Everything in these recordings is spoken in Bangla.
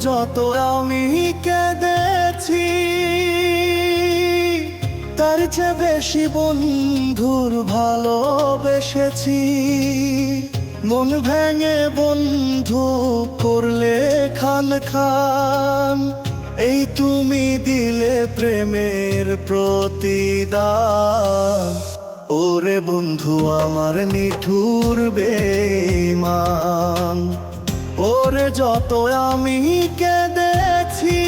যত আমি কেঁদেছি তার চেয়ে বেশি বন্ধুর ভালোবেসেছি। মন ভেঙে বন্ধু করলে খান খান, এই তুমি দিলে প্রেমের প্রতিদান। ওরে বন্ধু আমার নিঠুর বেঈমান, ওরে যত আমি কেঁদেছি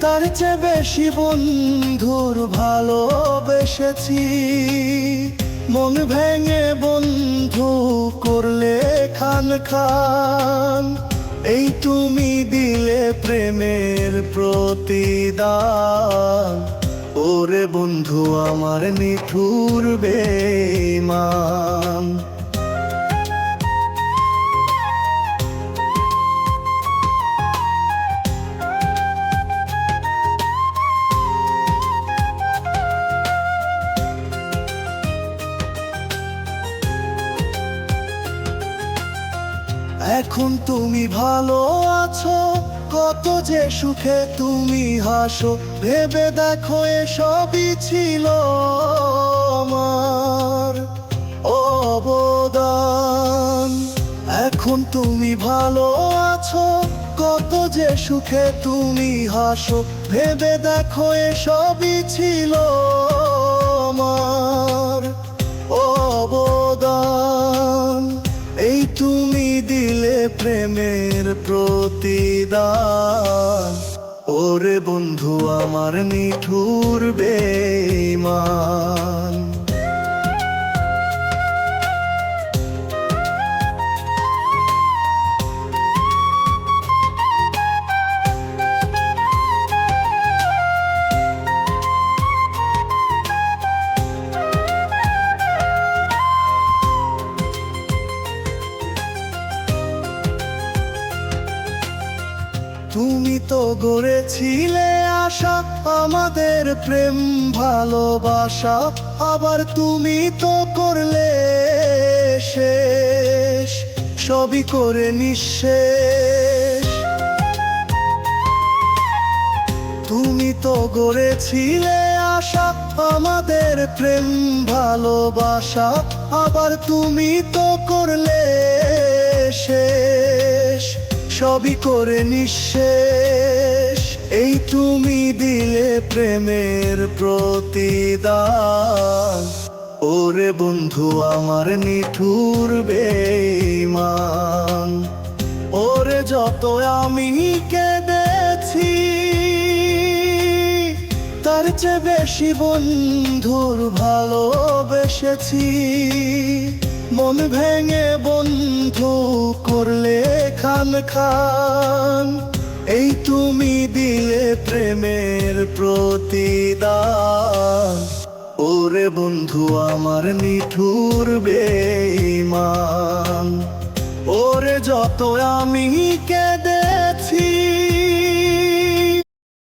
তার চেয়ে বেশি বন্ধুর ভালোবেসেছি। মন ভেঙে বন্ধু করলে খান খান, এই তুমি দিলে প্রেমের প্রতিদান। ওরে বন্ধু আমার নিঠুর বেঈমান। এখন তুমি ভালো আছো, কত যে সুখে তুমি হাসো, ভেবে দেখো এসবই ছিল আমার অবদান। এখন তুমি ভালো আছো, কত যে সুখে তুমি হাসো, ভেবে দেখো এসবই ছিল আমার অবদান। এই তুমি দিলে প্রেমের প্রতিদান। ওরে বন্ধু আমার নিঠুর বেঈমান। তুমি তো গড়েছিলে আশা আমাদের প্রেম ভালোবাসা, আবার তুমি তো করলে শেষ, সবই করে নিঃশেষ। তুমি তো গড়েছিলে আশা আমাদের প্রেম ভালোবাসা, আবার তুমি তো করলে শেষ, সবই করে নিঃশেষ। এই তুমি দিলে প্রেমের প্রতিদান। ওরে বন্ধু আমার নিঠুর বেঈমান, ওরে যত আমি কেঁদেছি তার চেয়ে বেশি বন্ধুর ভালোবেসেছি। মন ভেঙে বন্ধু করলে খান খান, এই তুমি দিলে প্রেমের প্রতিদান। ওরে বন্ধু আমার নিঠুর বেঈমান, ওরে যত আমি কেঁদে